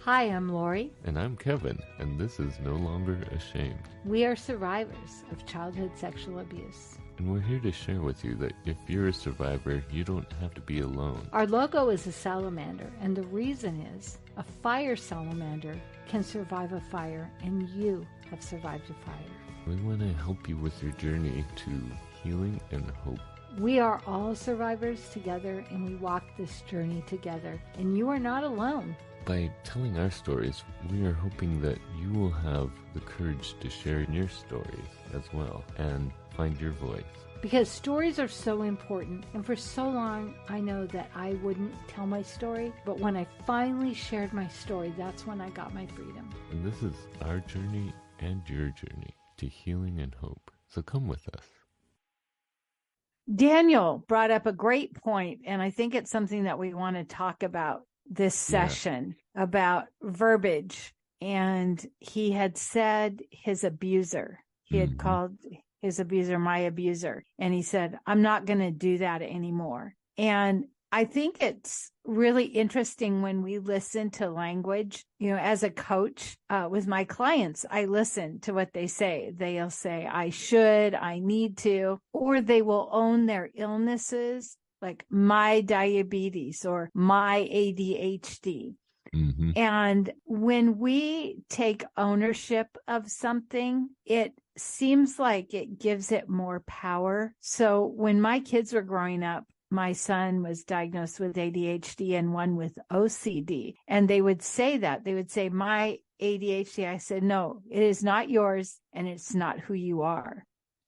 Hi, I'm Lori. And I'm Kevin, and this is No Longer Ashamed. We are survivors of childhood sexual abuse. And we're here to share with you that if you're a survivor, you don't have to be alone. Our logo is a salamander, and the reason is a fire salamander can survive a fire, and you have survived a fire. We want to help you with your journey to healing and hope. We are all survivors together, and we walk this journey together, and you are not alone. By telling our stories, we are hoping that you will have the courage to share your stories as well and find your voice. Because stories are so important, and for so long I know that I wouldn't tell my story, but when I finally shared my story, that's when I got my freedom. And this is our journey and your journey to healing and hope. So come with us. Daniel brought up a great point, and I think it's something that we want to talk about this session about verbiage. And he had said his abuser. He had called his abuser my abuser. And he said, I'm not going to do that anymore. And I think it's really interesting when we listen to language. You know, as a coach with my clients, I listen to what they say. They'll say, I should, I need to, or they will own their illnesses, like my diabetes or my ADHD. And when we take ownership of something, it seems like it gives it more power. So when my kids were growing up, my son was diagnosed with ADHD and one with OCD. And they would say that. They would say, my ADHD. I said, no, it is not yours and it's not who you are.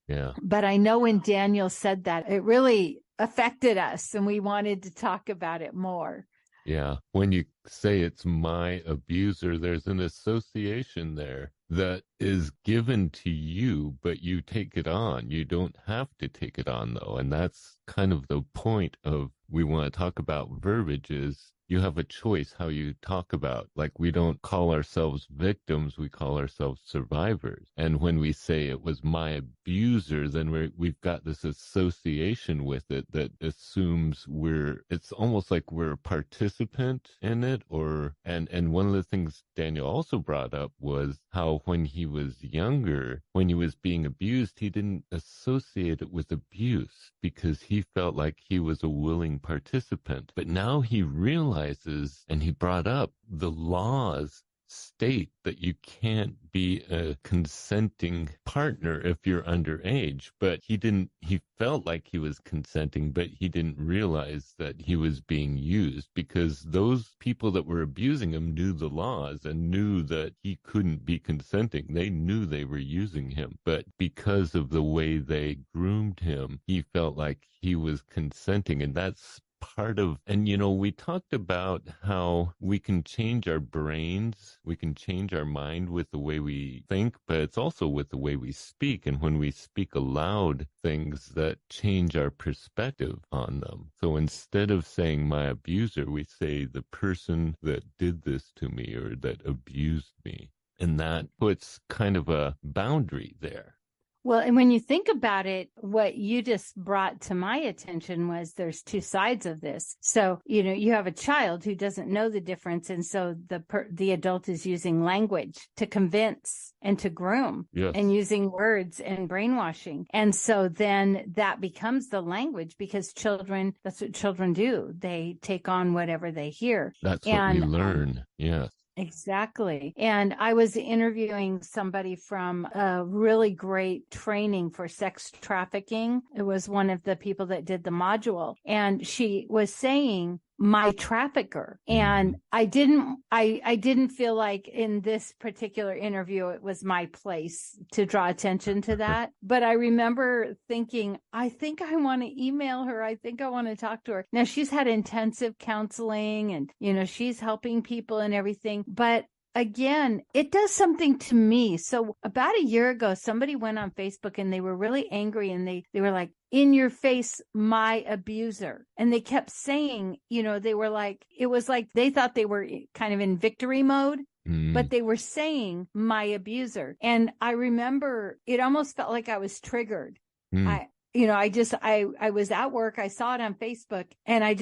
Yeah. But I know when Daniel said that, it really affected us and we wanted to talk about it more. Yeah. When you say it's my abuser, there's an association there that is given to you, but you take it on. You don't have to take it on, though. And that's kind of the point of we want to talk about verbiage is you have a choice how you talk about. Like, we don't call ourselves victims, we call ourselves survivors. And when we say it was my abuser, then we've got this association with it that assumes it's almost like we're a participant in it. And one of the things Daniel also brought up was how when he was younger, when he was being abused, he didn't associate it with abuse because he felt like he was a willing participant. But now he realizes, and he brought up, the laws state that you can't be a consenting partner if you're underage. But he felt like he was consenting, but he didn't realize that he was being used because those people that were abusing him knew the laws and knew that he couldn't be consenting. They knew they were using him, but because of the way they groomed him, he felt like he was consenting. And that's part of, and we talked about how we can change our brains, we can change our mind with the way we think, but it's also with the way we speak. And when we speak aloud, things that change our perspective on them. So instead of saying my abuser, we say the person that did this to me or that abused me. And that puts kind of a boundary there. Well, and when you think about it, what you just brought to my attention was there's two sides of this. So, you have a child who doesn't know the difference. And so the adult is using language to convince and to groom and using words and brainwashing. And so then that becomes the language because that's what children do. They take on whatever they hear. That's what we learn. Yes. Exactly. And I was interviewing somebody from a really great training for sex trafficking. It was one of the people that did the module. And she was saying, my trafficker. And I didn't feel like in this particular interview, it was my place to draw attention to that. But I remember thinking, I think I want to email her. I think I want to talk to her. Now she's had intensive counseling and, she's helping people and everything. But again, it does something to me. So about a year ago, somebody went on Facebook and they were really angry and they were like, in your face, my abuser. And they kept saying, they were like, it was like they thought they were kind of in victory mode, but they were saying my abuser. And I remember it almost felt like I was triggered. I was at work. I saw it on Facebook and I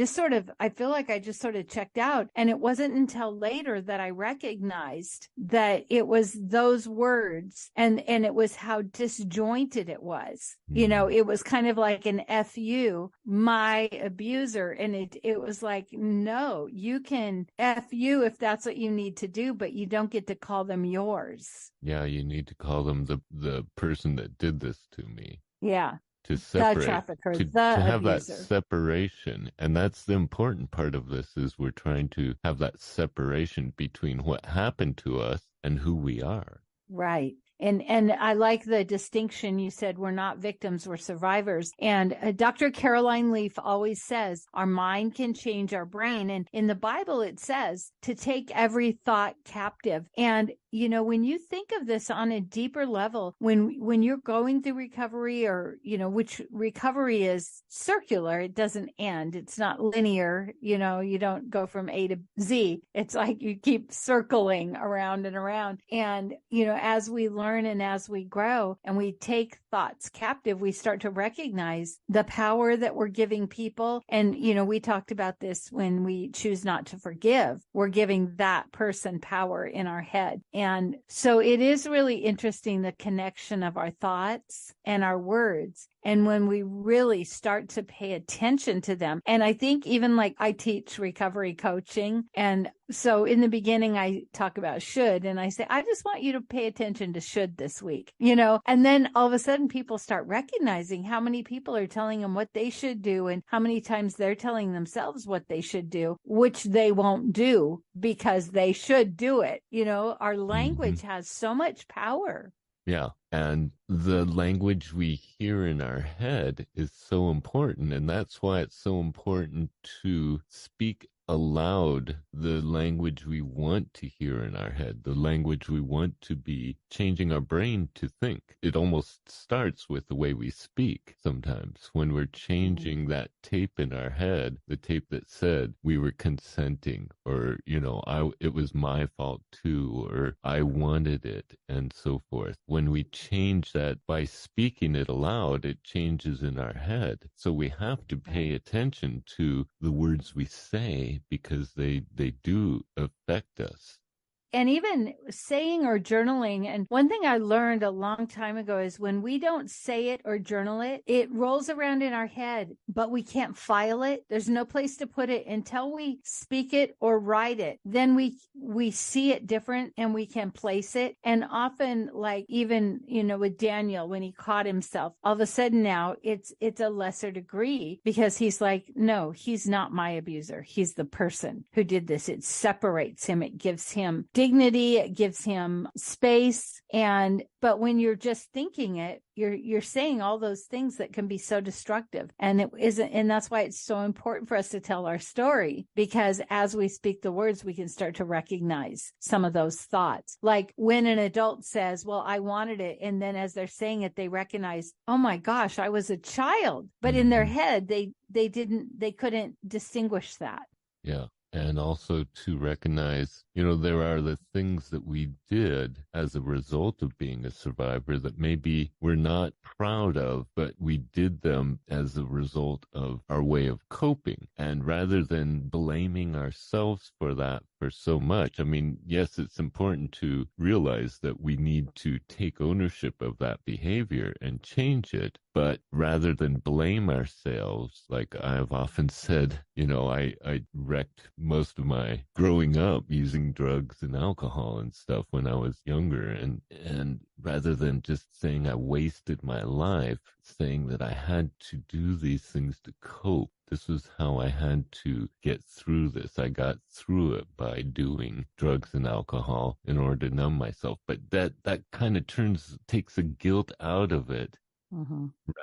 feel like I just sort of checked out. And it wasn't until later that I recognized that it was those words and it was how disjointed it was. It was kind of like an FU, my abuser. And it was like, no, you can FU if that's what you need to do, but you don't get to call them yours. Yeah, you need to call them the person that did this to me. Yeah. To separate, the trafficker, to have abuser. That separation. And that's the important part of this, is we're trying to have that separation between what happened to us and who we are. Right. And I like the distinction you said, we're not victims, we're survivors. And Dr. Caroline Leaf always says our mind can change our brain. And in the Bible, it says to take every thought captive. And when you think of this on a deeper level, when you're going through recovery, or, which recovery is circular, it doesn't end. It's not linear. You don't go from A to Z. It's like you keep circling around and around. And, as we learn and as we grow and we take thoughts captive, we start to recognize the power that we're giving people. And, we talked about this when we choose not to forgive, we're giving that person power in our head. And so it is really interesting, the connection of our thoughts and our words. And when we really start to pay attention to them, and I think even like I teach recovery coaching. And so in the beginning, I talk about should, and I say, I just want you to pay attention to should this week, and then all of a sudden people start recognizing how many people are telling them what they should do and how many times they're telling themselves what they should do, which they won't do because they should do it. Our language has so much power. Yeah. And the language we hear in our head is so important. And that's why it's so important to speak aloud the language we want to hear in our head, the language we want to be changing our brain to think. It almost starts with the way we speak sometimes, when we're changing that tape in our head, the tape that said we were consenting, or, it was my fault too, or I wanted it, and so forth. When we change that by speaking it aloud, it changes in our head. So we have to pay attention to the words we say, because they do affect us. And even saying or journaling. And one thing I learned a long time ago is when we don't say it or journal it, it rolls around in our head, but we can't file it. There's no place to put it until we speak it or write it. Then we see it different and we can place it. And often, like even, with Daniel, when he caught himself, all of a sudden now it's a lesser degree, because he's like, no, he's not my abuser. He's the person who did this. It separates him. It gives him dignity, it gives him space. But when you're just thinking it, you're saying all those things that can be so destructive. And it isn't, and that's why it's so important for us to tell our story, because as we speak the words, we can start to recognize some of those thoughts. Like when an adult says, well, I wanted it. And then as they're saying it, they recognize, oh my gosh, I was a child. But in their head, they couldn't distinguish that. Yeah. And also to recognize, there are the things that we did as a result of being a survivor that maybe we're not proud of, but we did them as a result of our way of coping. And rather than blaming ourselves for that for so much, I mean, yes, it's important to realize that we need to take ownership of that behavior and change it. But rather than blame ourselves, like I've often said, I wrecked most of my growing up using drugs and alcohol and stuff when I was younger. And rather than just saying I wasted my life, saying that I had to do these things to cope. This was how I had to get through this. I got through it by doing drugs and alcohol in order to numb myself. But that kind of takes the guilt out of it.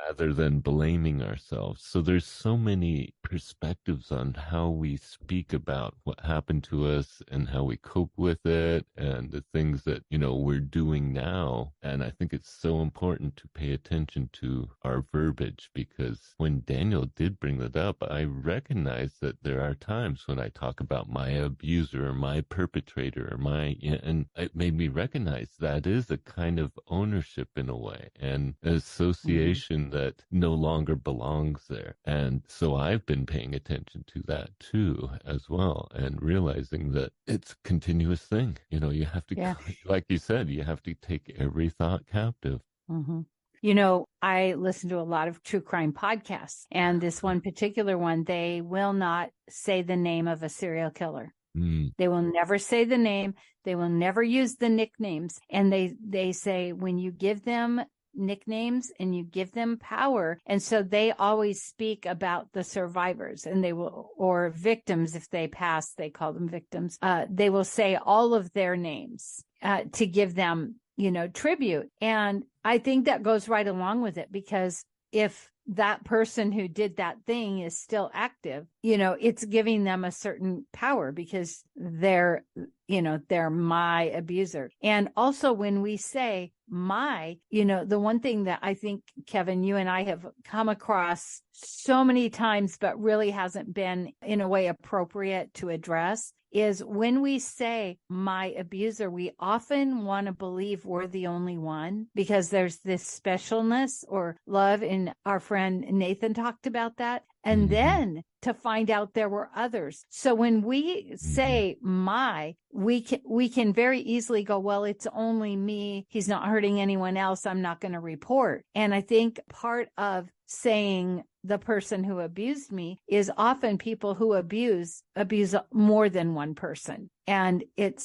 Rather than blaming ourselves. So there's so many perspectives on how we speak about what happened to us and how we cope with it and the things that, we're doing now. And I think it's so important to pay attention to our verbiage, because when Daniel did bring that up, I recognize that there are times when I talk about my abuser or my perpetrator and it made me recognize that is a kind of ownership in a way. And it's so association that no longer belongs there. And so I've been paying attention to that too, as well, and realizing that it's a continuous thing. You have to, Yeah. like you said, you have to take every thought captive. Mm-hmm. I listen to a lot of true crime podcasts, and this one particular one, they will not say the name of a serial killer. They will never say the name. They will never use the nicknames. And they say when you give them nicknames and you give them power, and so they always speak about the survivors, and they will, or victims, if they pass, they call them victims. They will say all of their names to give them, tribute. And I think that goes right along with it, because if that person who did that thing is still active, it's giving them a certain power because they're my abuser. And also when we say the one thing that I think, Kevin, you and I have come across so many times, but really hasn't been in a way appropriate to address, is when we say my abuser, we often want to believe we're the only one because there's this specialness or love. And our friend Nathan talked about that. And then to find out there were others. So when we say we can very easily go, well, it's only me. He's not hurting anyone else. I'm not going to report. And I think part of saying the person who abused me is often people who abuse more than one person. And it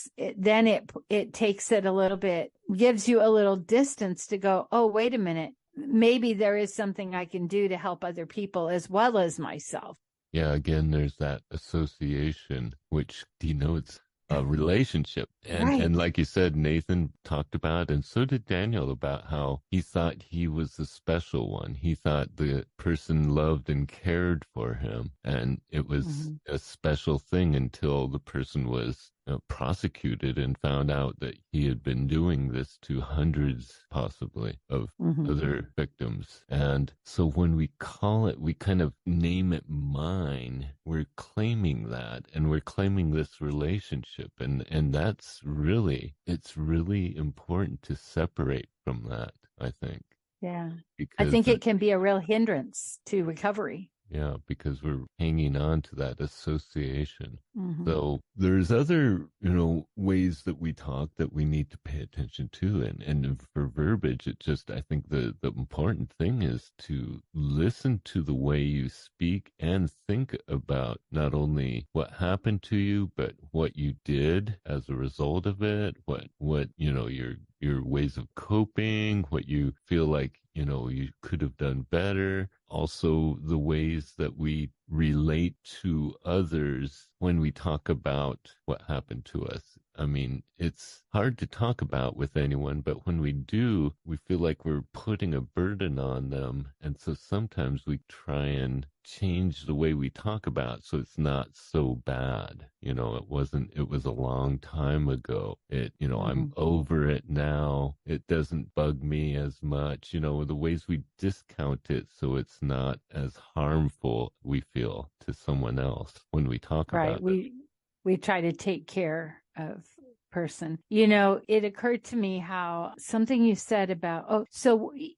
takes it a little bit, gives you a little distance to go, oh, wait a minute. Maybe there is something I can do to help other people as well as myself. Yeah, again, there's that association, which denotes a relationship. And like you said, Nathan talked about, and so did Daniel, about how he thought he was the special one. He thought the person loved and cared for him. And it was a special thing until the person was prosecuted and found out that he had been doing this to hundreds, possibly, of other victims. And so when we call it, we kind of name it mine, we're claiming that, and we're claiming this relationship. And that's it's really important to separate from that, I think. Yeah. I think it can be a real hindrance to recovery. Yeah, because we're hanging on to that association. So there's other, ways that we talk that we need to pay attention to. And for verbiage, I think the important thing is to listen to the way you speak and think about not only what happened to you, but what you did as a result of it, what your ways of coping, what you feel like, you could have done better. Also, the ways that we relate to others when we talk about what happened to us. I mean, it's hard to talk about with anyone, but when we do, we feel like we're putting a burden on them. And so sometimes we try and change the way we talk about it so it's not so bad. It was a long time ago. I'm over it now. It doesn't bug me as much. The ways we discount it so it's not as harmful, we feel, to someone else when we talk about it. We try to take care of person. It occurred to me how something you said about,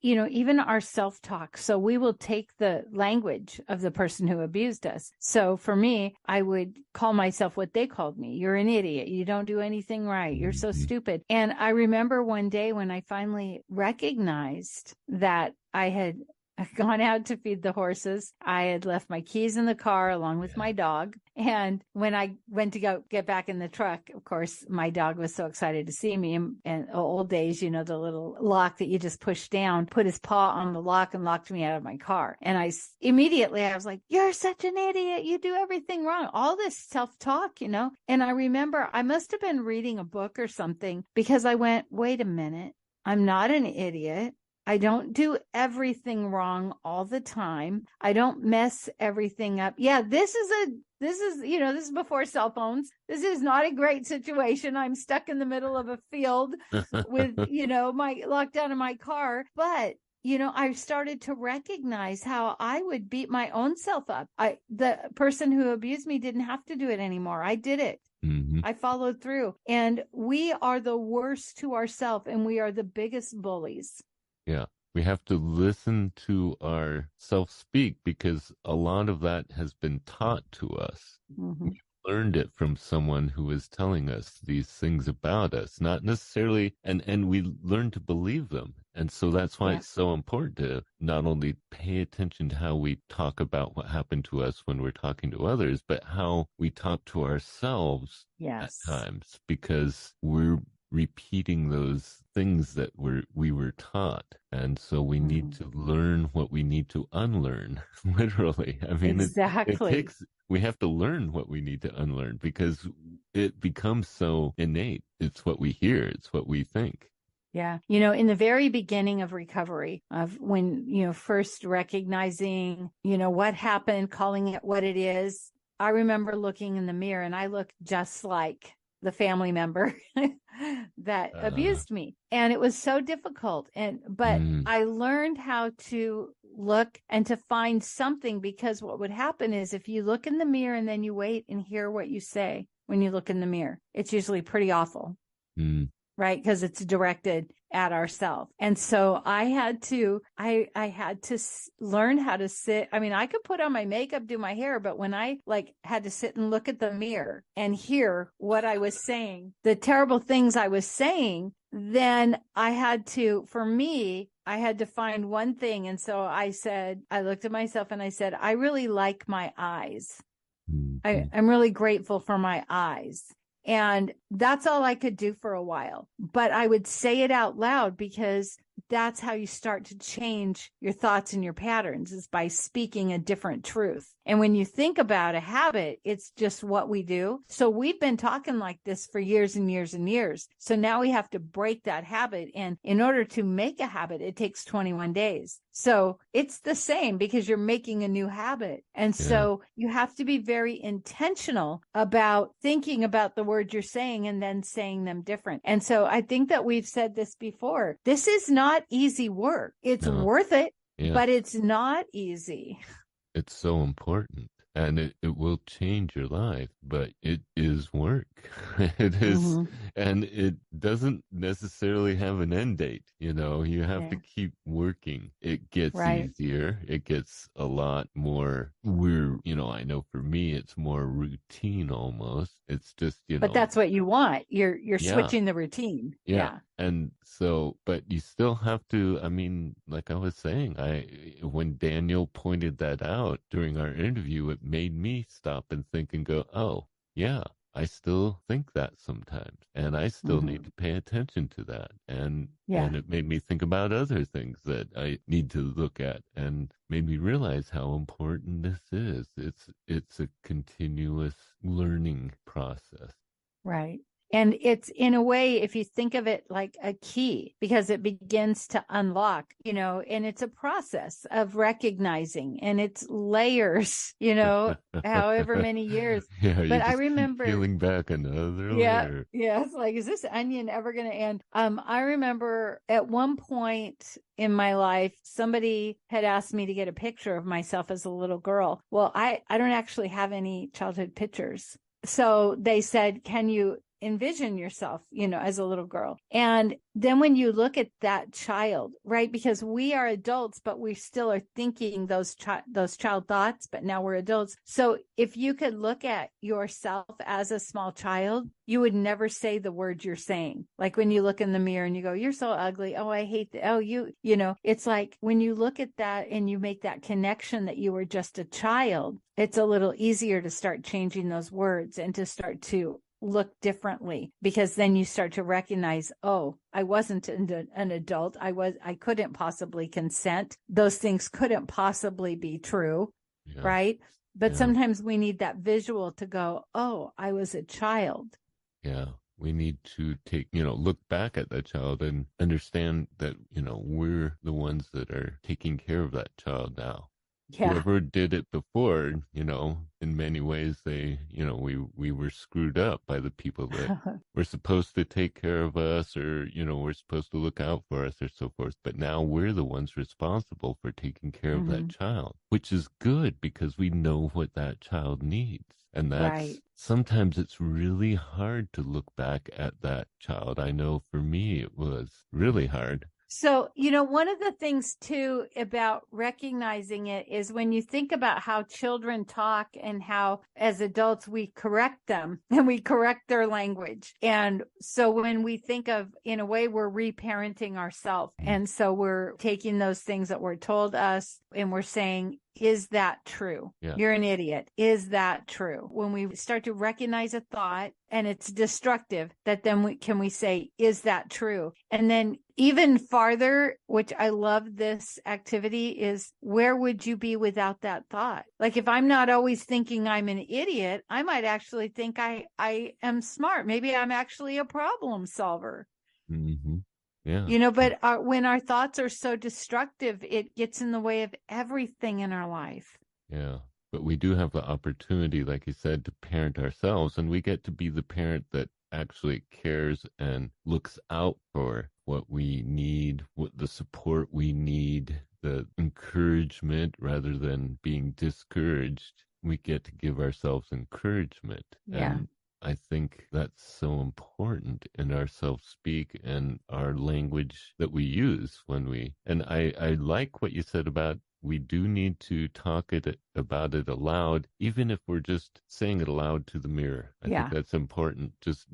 even our self-talk. So we will take the language of the person who abused us. So for me, I would call myself what they called me. You're an idiot. You don't do anything right. You're so stupid. And I remember one day when I finally recognized that I had gone out to feed the horses. I had left my keys in the car along with my dog. And when I went to go get back in the truck, of course, my dog was so excited to see me. And old days, the little lock that you just push down, put his paw on the lock and locked me out of my car. And I was like, you're such an idiot. You do everything wrong. All this self-talk, And I remember I must have been reading a book or something because I went, wait a minute. I'm not an idiot. I don't do everything wrong all the time. I don't mess everything up. Yeah, this is before cell phones. This is not a great situation. I'm stuck in the middle of a field with, my locked out of my car. But, I started to recognize how I would beat my own self up. The person who abused me didn't have to do it anymore. I did it. I followed through. And we are the worst to ourselves, and we are the biggest bullies. Yeah. We have to listen to our self speak because a lot of that has been taught to us. Mm-hmm. Learned it from someone who was telling us these things about us, not necessarily, and we learn to believe them. And so that's why Yeah. it's so important to not only pay attention to how we talk about what happened to us when we're talking to others, but how we talk to ourselves at Yes. times, because we're repeating those things that we were taught. And so we need to learn what we need to unlearn, literally. I mean, it Exactly. takes, we have to learn what we need to unlearn because it becomes so innate. It's what we hear, it's what we think. Yeah. You know, in the very beginning of recovery, of when, you know, first recognizing, you know, what happened, calling it what it is, I remember looking in the mirror and I looked just like the family member that abused me. And it was so difficult. But I learned how to look and to find something, because what would happen is if you look in the mirror and then you wait and hear what you say when you look in the mirror, it's usually pretty awful. Right? Because it's directed at ourselves. And so I had to learn how to sit. I mean, I could put on my makeup, do my hair, but when I had to sit and look at the mirror and hear what I was saying, the terrible things I was saying, then I had to find one thing. And so I looked at myself and I said, I really like my eyes. I'm really grateful for my eyes. And that's all I could do for a while. But I would say it out loud, because that's how you start to change your thoughts and your patterns, is by speaking a different truth. And when you think about a habit, it's just what we do. So we've been talking like this for years and years and years. So now we have to break that habit. And in order to make a habit, it takes 21 days. So it's the same, because you're making a new habit. And so you have to be very intentional about thinking about the words you're saying and then saying them different. And so I think that we've said this before. This is not easy work. It's worth it, but it's not easy. It's so important, and it will change your life, but it is work. It is, and it doesn't necessarily have an end date. You know, you have to keep working. It gets easier. It gets a lot more, I know for me, it's more routine almost. It's just, But that's what you want. You're switching the routine. Yeah. And so, but you still have to, I mean, like I was saying, when Daniel pointed that out during our interview, it made me stop and think and go, oh, yeah, I still think that sometimes, and I still need to pay attention to that. And it made me think about other things that I need to look at, and made me realize how important this is. It's a continuous learning process. Right. And it's, in a way, if you think of it like a key, because it begins to unlock, and it's a process of recognizing, and it's layers, however many years. But I remember peeling back another layer. Yeah. It's like, is this onion ever going to end? I remember at one point in my life, somebody had asked me to get a picture of myself as a little girl. Well, I don't actually have any childhood pictures. So they said, can you envision yourself, as a little girl? And then when you look at that child, right? Because we are adults, but we still are thinking those child thoughts, but now we're adults. So if you could look at yourself as a small child, you would never say the words you're saying. Like when you look in the mirror and you go, you're so ugly. Oh, I hate that. Oh, it's like when you look at that and you make that connection that you were just a child, it's a little easier to start changing those words and to start to look differently, because then you start to recognize, oh, I wasn't an adult. I couldn't possibly consent. Those things couldn't possibly be true. Right. But sometimes we need that visual to go, oh, I was a child. Yeah. We need to look back at that child and understand that, we're the ones that are taking care of that child now. Yeah. Whoever did it before, in many ways, we were screwed up by the people that were supposed to take care of us, or, we're supposed to look out for us, or so forth. But now we're the ones responsible for taking care of that child, which is good because we know what that child needs. And that's sometimes it's really hard to look back at that child. I know for me, it was really hard. So, one of the things too about recognizing it is when you think about how children talk and how as adults we correct them and we correct their language. And so when we think of, in a way, we're reparenting ourselves. And so we're taking those things that were told us and we're saying, is that true? Yeah. You're an idiot. Is that true? When we start to recognize a thought and it's destructive, that then we say, is that true? And then even farther, which I love this activity, is where would you be without that thought? Like if I'm not always thinking I'm an idiot, I might actually think I am smart. Maybe I'm actually a problem solver. Mm-hmm. Yeah. But when our thoughts are so destructive, it gets in the way of everything in our life. Yeah. But we do have the opportunity, like you said, to parent ourselves, and we get to be the parent that actually cares and looks out for what we need, what the support we need, the encouragement rather than being discouraged. We get to give ourselves encouragement. Yeah. And I think that's so important in our self-speak and our language that we use and I like what you said about we do need to talk about it aloud, even if we're just saying it aloud to the mirror. I think that's important. Just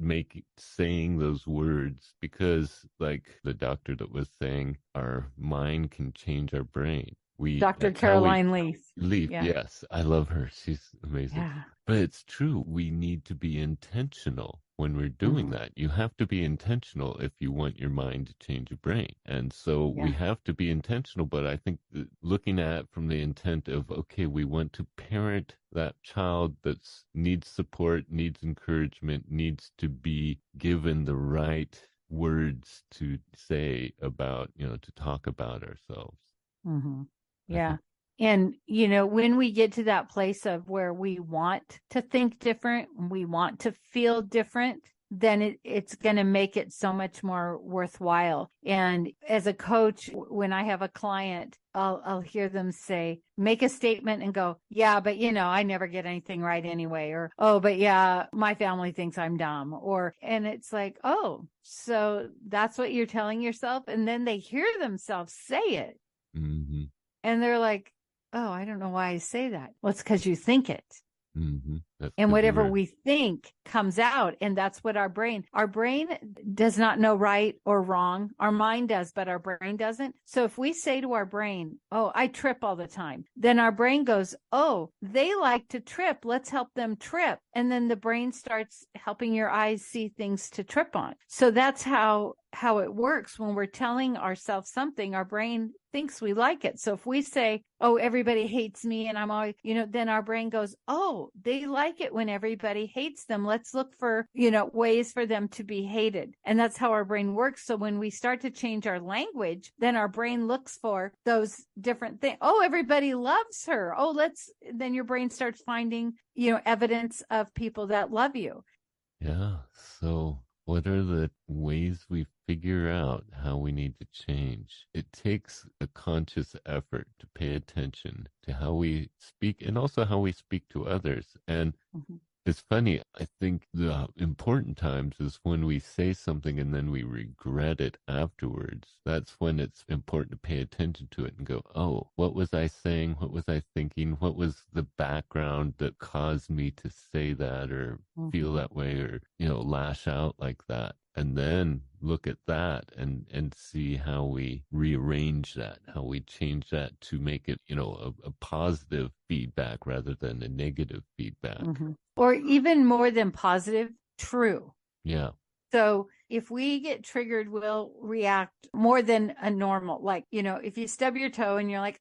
saying those words, because like the doctor that was saying, our mind can change our brain. Dr. Caroline Leaf. Yes. I love her. She's amazing. Yeah. But it's true. We need to be intentional when we're doing that. You have to be intentional if you want your mind to change your brain. And so we have to be intentional. But I think looking at from the intent of, okay, we want to parent that child that needs support, needs encouragement, needs to be given the right words to say about, to talk about ourselves. Mm-hmm. Yeah. And, when we get to that place of where we want to think different, we want to feel different, then it's going to make it so much more worthwhile. And as a coach, when I have a client, I'll hear them say, make a statement and go, yeah, but I never get anything right anyway. Or, oh, but yeah, my family thinks I'm dumb. And it's like, oh, so that's what you're telling yourself. And then they hear themselves say it. Mm-hmm. And they're like, oh, I don't know why I say that. Well, it's because you think it. Mm-hmm. And whatever we think comes out. And that's what our brain does not know right or wrong. Our mind does, but our brain doesn't. So if we say to our brain, oh, I trip all the time, then our brain goes, oh, they like to trip. Let's help them trip. And then the brain starts helping your eyes see things to trip on. So that's how it works. When we're telling ourselves something, our brain thinks we like it. So if we say, oh, everybody hates me and I'm always, then our brain goes, oh, they like it when everybody hates them. Let's look for, ways for them to be hated. And that's how our brain works. So when we start to change our language, then our brain looks for those different things. Oh, everybody loves her. Oh, then your brain starts finding, evidence of people that love you. Yeah. So what are the ways we figure out how we need to change? It takes a conscious effort to pay attention to how we speak and also how we speak to others. And it's funny, I think the important times is when we say something and then we regret it afterwards. That's when it's important to pay attention to it and go, oh, what was I saying? What was I thinking? What was the background that caused me to say that or feel that way or, lash out like that? And then look at that and see how we rearrange that, how we change that to make it, a positive feedback rather than a negative feedback. Or even more than positive, true. Yeah. So if we get triggered, we'll react more than a normal. Like, if you stub your toe and you're like,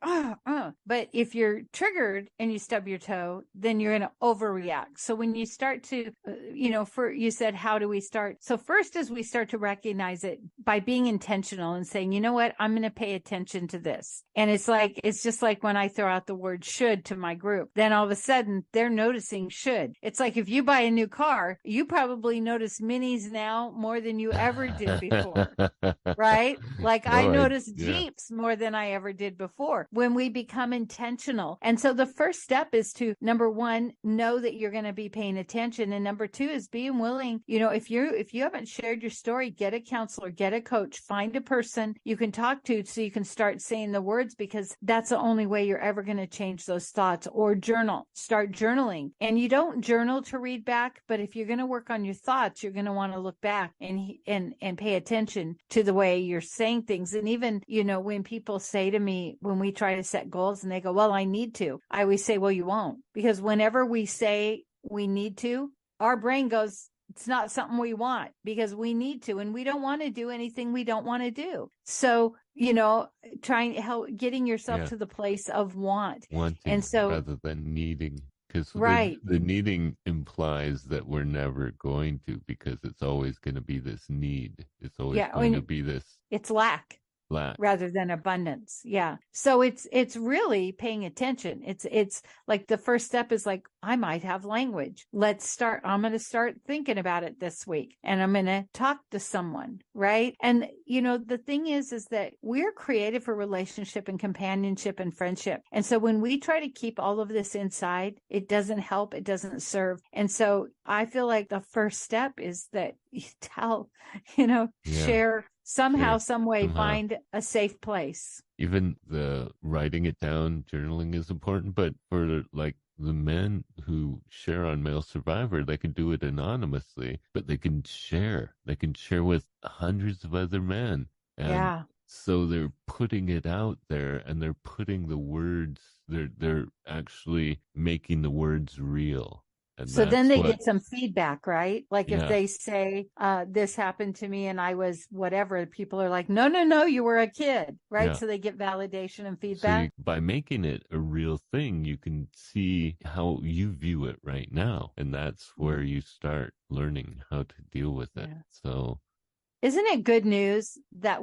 but if you're triggered and you stub your toe, then you're going to overreact. So when you start to, you said, how do we start? So first is we start to recognize it by being intentional and saying, you know what, I'm going to pay attention to this. And it's just like when I throw out the word should to my group, then all of a sudden they're noticing should. It's like if you buy a new car, you probably notice minis now more than you ever did before. Right? Like I notice Jeeps more than I ever did before when we become intentional. And so the first step is to, number one, know that you're going to be paying attention. And number two is being willing, if you haven't shared your story, get a counselor, get a coach, find a person you can talk to so you can start saying the words, because that's the only way you're ever going to change those thoughts. Or start journaling. And you don't journal to read back, but if you're going to work on your thoughts, you're going to want to look back and pay attention to the way you're saying things. And even, when people say to me, when we try to set goals and they go, well, I need to, I always say, well, you won't, because whenever we say we need to, our brain goes, it's not something we want, because we need to, and we don't want to do anything we don't want to do. So, trying to help getting yourself to the place of wanting, and so rather than needing. Because the needing implies that we're never going to, because it's always going to be this need. It's always going to be this. It's lack rather than abundance. Yeah. So it's really paying attention. It's like the first step is like, I might have language. I'm going to start thinking about it this week, and I'm going to talk to someone. Right. And the thing is that we're created for relationship and companionship and friendship. And so when we try to keep all of this inside, it doesn't help. It doesn't serve. And so I feel like the first step is that you tell, share somehow, some way, find a safe place. Even the writing it down, journaling is important, but for like the men who share on Male Survivor, they can do it anonymously, but they can share with hundreds of other men. And so they're putting it out there, and they're putting the words, they're actually making the words real. So then they get some feedback, right? Like if they say, this happened to me and I was whatever, people are like, no, you were a kid, right? Yeah. So they get validation and feedback. So by making it a real thing, you can see how you view it right now. And that's where you start learning how to deal with it. Yeah. So isn't it good news that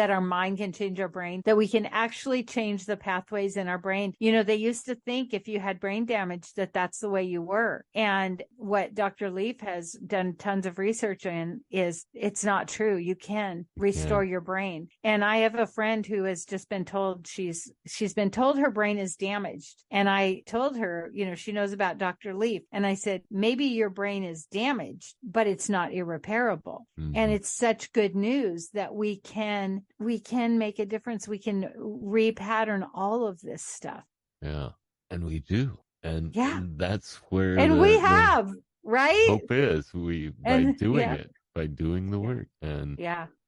our mind can change our brain, that we can actually change the pathways in our brain? They used to think if you had brain damage, that's the way you were. And what Dr. Leaf has done tons of research in is it's not true. You can restore your brain. And I have a friend who has just been told she's been told her brain is damaged. And I told her, she knows about Dr. Leaf. And I said, maybe your brain is damaged, but it's not irreparable. Mm-hmm. And it's such good news that we can make a difference. We can repattern all of this stuff. Yeah. And we do. And that's where we have, right? Hope is by doing the work. And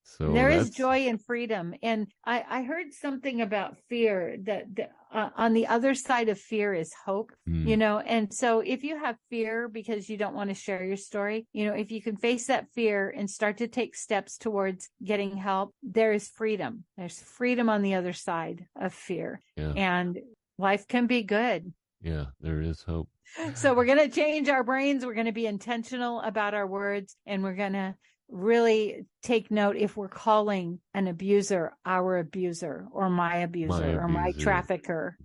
so there is joy and freedom. And I heard something about fear that on the other side of fear is hope, and so if you have fear because you don't want to share your story, if you can face that fear and start to take steps towards getting help, there is freedom. There's freedom on the other side of fear, and life can be good. Yeah, there is hope. So we're going to change our brains. We're going to be intentional about our words, and we're going to really take note if we're calling an abuser our abuser or my abuser or my trafficker.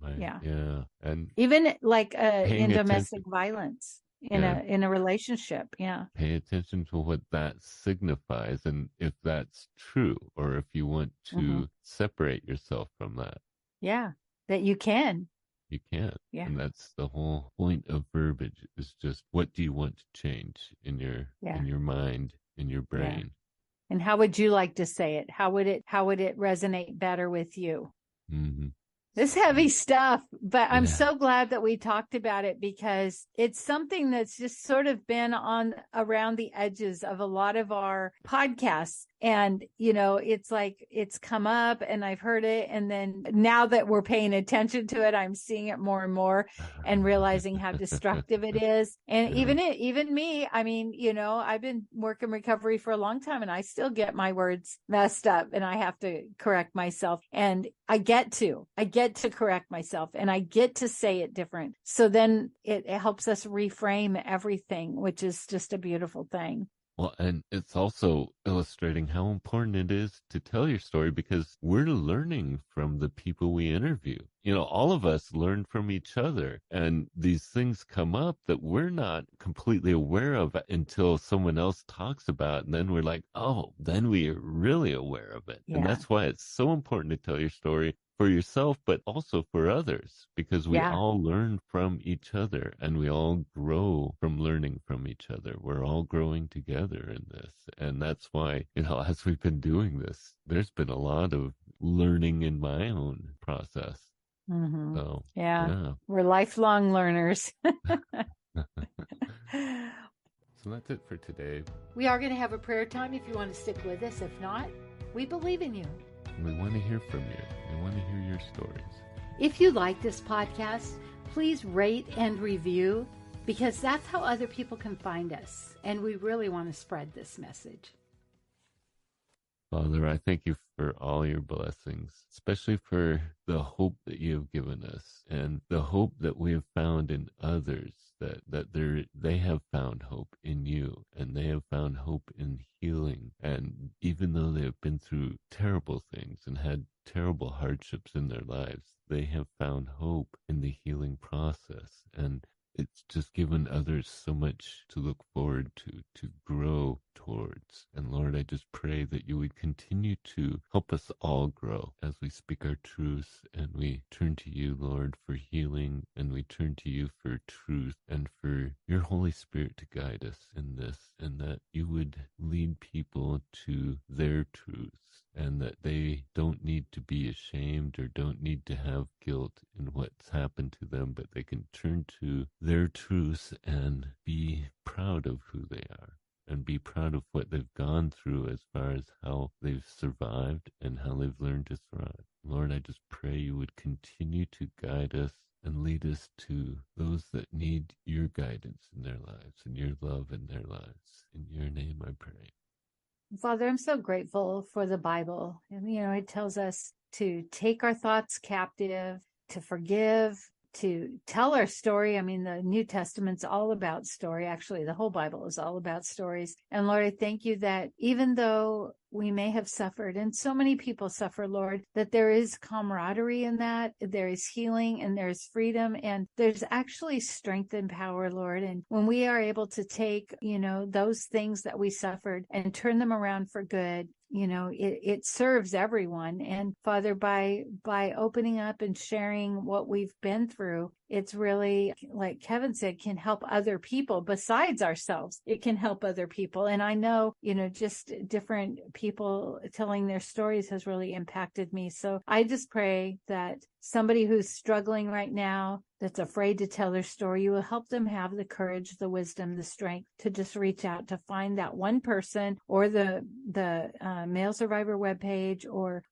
And even like in domestic violence in a relationship. Pay attention to what that signifies, and if that's true, or if you want to separate yourself from that. That you can. And that's the whole point of verbiage, is just what do you want to change in your mind, in your brain. And how would you like to say it? How would it resonate better with you? Mm-hmm. This heavy stuff, but I'm so glad that we talked about it, because it's something that's just sort of been around the edges of a lot of our podcasts. And, it's like it's come up and I've heard it. And then now that we're paying attention to it, I'm seeing it more and more and realizing how destructive it is. And even me, I mean, I've been working recovery for a long time and I still get my words messed up and I have to correct myself. And I get to correct myself and I get to say it different. So then it helps us reframe everything, which is just a beautiful thing. Well, and it's also illustrating how important it is to tell your story because we're learning from the people we interview. You know, all of us learn from each other, and these things come up that we're not completely aware of until someone else talks about, and then we're like, oh, then we are really aware of it. And Yeah. that's why it's so important to tell your story for yourself, but also for others, because we Yeah. all learn from each other and we all grow from learning from each other. We're all growing together in this. And that's why, you know, as we've been doing this, there's been a lot of learning in my own process. Mm-hmm. So, yeah. We're lifelong learners. So that's it for today. We are going to have a prayer time if you want to stick with us. If not, we believe in you. We want to hear from you. We want to hear your stories. If you like this podcast, please rate and review, because that's how other people can find us. And we really want to spread this message. Father, I thank you for all your blessings, especially for the hope that you have given us and the hope that we have found in others, that they have found hope in you and they have found hope in healing. And even though they have been through terrible things and had terrible hardships in their lives, they have found hope in the healing process. And it's just given others so much to look forward to grow towards. And Lord, I just pray that you would continue to help us all grow as we speak our truths and we turn to you, Lord, for healing, and we turn to you for truth and for your Holy Spirit to guide us in this, and that you would lead people to their truths, and that they don't need to be ashamed or don't need to have guilt in what's happened to them, but they can turn to their truths and be proud of who they are and be proud of what they've gone through as far as how they've survived and how they've learned to thrive. Lord, I just pray you would continue to guide us and lead us to those that need your guidance in their lives and your love in their lives. In your name I pray. Father, I'm so grateful for the Bible. And, you know, it tells us to take our thoughts captive, to forgive, to tell our story. I mean, the New Testament's all about story. Actually, the whole Bible is all about stories. And Lord, I thank you that even though we may have suffered, and so many people suffer, Lord, that there is camaraderie in that, there is healing and there's freedom and there's actually strength and power, Lord. And when we are able to take, you know, those things that we suffered and turn them around for good, you know, it serves everyone. And Father, by opening up and sharing what we've been through, it's really, like Kevin said, can help other people besides ourselves. It can help other people. And I know, you know, just different people telling their stories has really impacted me. So I just pray that somebody who's struggling right now, that's afraid to tell their story, you will help them have the courage, the wisdom, the strength to just reach out, to find that one person or the Male Survivor webpage or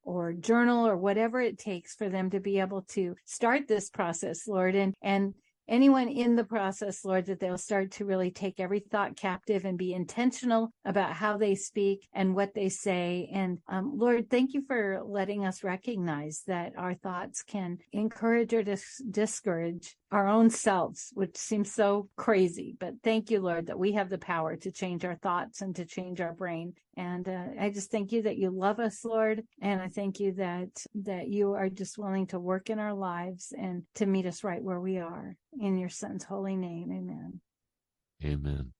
journal or whatever it takes for them to be able to start this process, Lord. And anyone in the process, Lord, that they'll start to really take every thought captive and be intentional about how they speak and what they say. And Lord, thank you for letting us recognize that our thoughts can encourage or discourage our own selves, which seems so crazy. But thank you, Lord, that we have the power to change our thoughts and to change our brain. And I just thank you that you love us, Lord. And I thank you that you are just willing to work in our lives and to meet us right where we are. In your Son's holy name, amen. Amen.